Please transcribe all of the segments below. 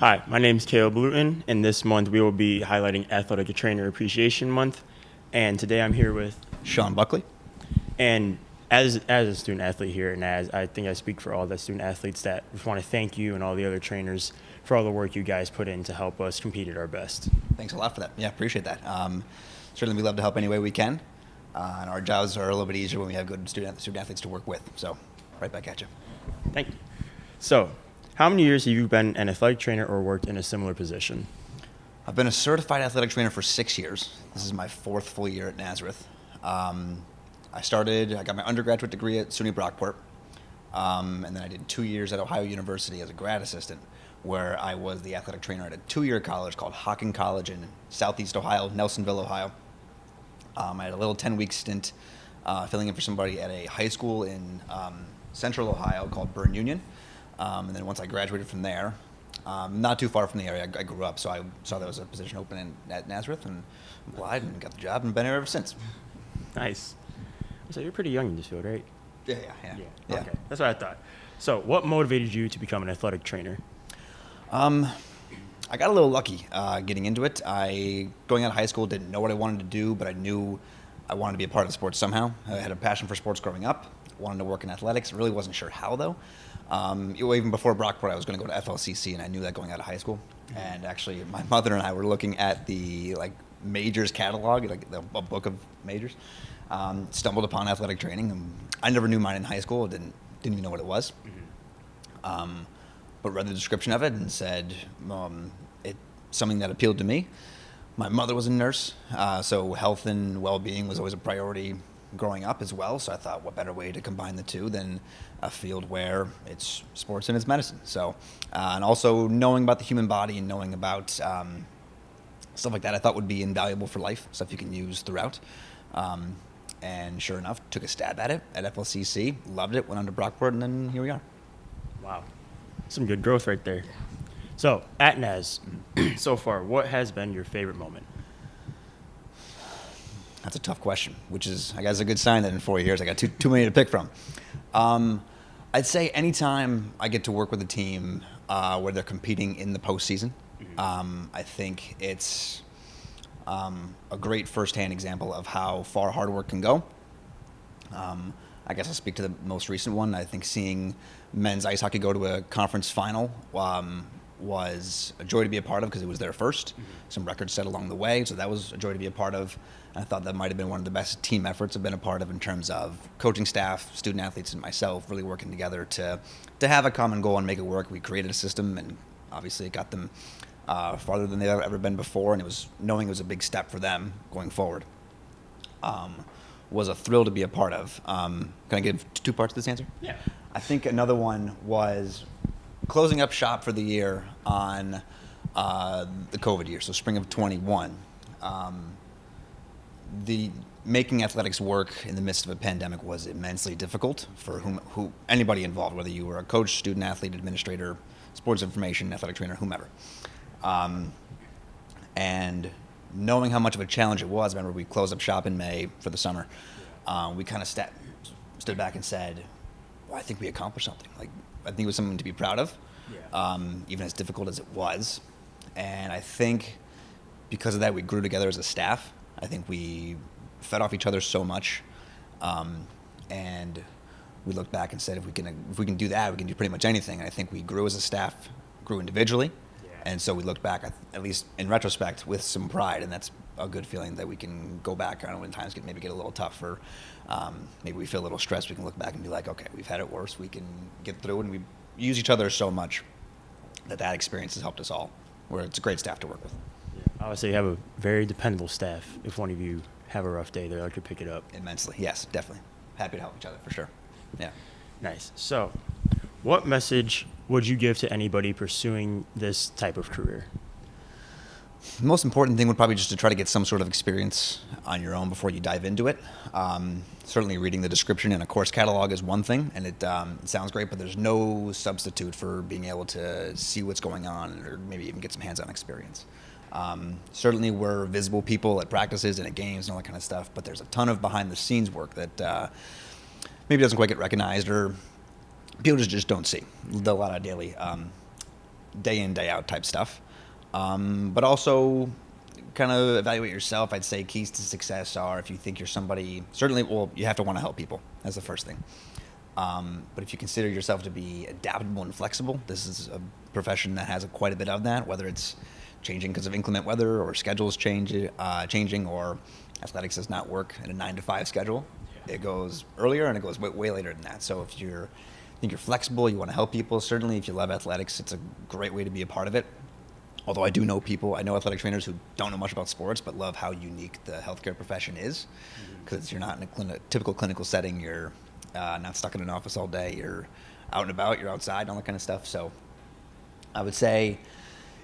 Hi, my name is Kaleb Luton, and this month we will be highlighting Athletic Trainer Appreciation Month. And today I'm here with, Sean Buckley. and as a student athlete here, and as I think I speak for all the student athletes, that just want to thank you and all the other trainers for all the work you guys put in to help us compete at our best. Thanks a lot for that. Yeah, appreciate that. Certainly, we love to help any way we can, and our jobs are a little bit easier when we have good student athletes to work with. So, right back at you. Thank you. So, how many years have you been an athletic trainer or worked in a similar position? I've been a certified athletic trainer for 6 years. This is my 4th full year at Nazareth. I got my undergraduate degree at SUNY Brockport, and then I did 2 years at Ohio University as a grad assistant, where I was the athletic trainer at a 2-year college called Hocking College in Southeast Ohio, Nelsonville, Ohio. I had a little 10-week stint filling in for somebody at a high school in Central Ohio called Burn Union. And then once I graduated from there, not too far from the area, I grew up, so I saw there was a position open at Nazareth and applied and got the job and been here ever since. Nice. So you're pretty young in this field, right? Yeah. Okay, that's what I thought. So what motivated you to become an athletic trainer? I got a little lucky getting into it. Going out of high school, didn't know what I wanted to do, but I knew I wanted to be a part of sports somehow. I had a passion for sports growing up, wanted to work in athletics. Really wasn't sure how, though. Even before Brockport, I was going to go to FLCC, and I knew that going out of high school. And actually, my mother and I were looking at the majors catalog, a book of majors. Stumbled upon athletic training. And I never knew mine in high school. Didn't even know what it was. But read the description of it and said it's something that appealed to me. My mother was a nurse, so health and well-being was always a priority growing up as well. So I thought, what better way to combine the two than a field where it's sports and it's medicine. So, and also knowing about the human body and knowing about stuff like that, I thought would be invaluable for life, stuff you can use throughout. And sure enough, took a stab at it at FLCC, loved it, went on to Brockport, and then here we are. Wow. Some good growth right there. So, at Naz, so far, what has been your favorite moment? That's a tough question, which is, I guess, a good sign that in 4 years I got too many to pick from. I'd say anytime I get to work with a team where they're competing in the postseason, I think it's a great firsthand example of how far hard work can go. I guess I'll speak to the most recent one. I think seeing men's ice hockey go to a conference final was a joy to be a part of because it was their first. Some records set along the way, so that was a joy to be a part of. I thought that might have been one of the best team efforts I've been a part of in terms of coaching staff, student athletes, and myself really working together to have a common goal and make it work. We created a system, and obviously it got them farther than they've ever been before, and knowing it was a big step for them going forward. Was a thrill to be a part of. Can I give 2 parts to this answer? Yeah. I think another one was closing up shop for the year on the COVID year, so spring of 21. The making athletics work in the midst of a pandemic was immensely difficult for anybody involved, whether you were a coach, student athlete, administrator, sports information, athletic trainer, whomever. And knowing how much of a challenge it was, I remember we closed up shop in May for the summer. We kind of stood back and said, well, I think we accomplished something. I think it was something to be proud of, even as difficult as it was. And I think because of that, we grew together as a staff. I think we fed off each other so much. And we looked back and said, if we can do that, we can do pretty much anything. And I think we grew as a staff, grew individually. And so we look back, at least in retrospect, with some pride, and that's a good feeling that we can go back. I don't know, when times get a little tough, or maybe we feel a little stressed, we can look back and be like, okay, we've had it worse, we can get through it, and we use each other so much that experience has helped us all, where it's a great staff to work with. Yeah. I would say you have a very dependable staff. If one of you have a rough day, they like to pick it up. Immensely, yes, definitely. Happy to help each other, for sure. Yeah. Nice. So, what message would you give to anybody pursuing this type of career? The most important thing would probably just to try to get some sort of experience on your own before you dive into it. Certainly reading the description in a course catalog is one thing, and it sounds great, but there's no substitute for being able to see what's going on or maybe even get some hands-on experience. Certainly we're visible people at practices and at games and all that kind of stuff, but there's a ton of behind-the-scenes work that maybe doesn't quite get recognized or people just don't see. A lot of daily day in, day out type stuff. But also kind of evaluate yourself. I'd say keys to success are, if you think you're somebody, certainly, well, you have to want to help people. That's the first thing. But if you consider yourself to be adaptable and flexible, this is a profession that has quite a bit of that, whether it's changing because of inclement weather or schedules changing, or athletics does not work in a 9-to-5 schedule. Yeah. It goes earlier and it goes way later than that. So if you think you're flexible, you want to help people, certainly if you love athletics, it's a great way to be a part of it. Although I know athletic trainers who don't know much about sports but love how unique the healthcare profession is, because you're not in a typical clinical setting. You're not stuck in an office all day. You're out and about. You're outside, all that kind of stuff. So I would say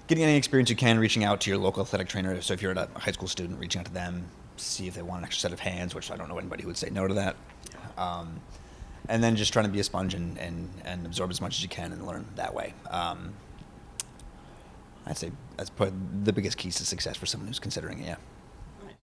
getting any experience you can, reaching out to your local athletic trainer. So if you're a high school student, reaching out to them, see if they want an extra set of hands, which I don't know anybody who would say no to that. And then just trying to be a sponge and absorb as much as you can and learn that way. I'd say that's probably the biggest keys to success for someone who's considering it, yeah.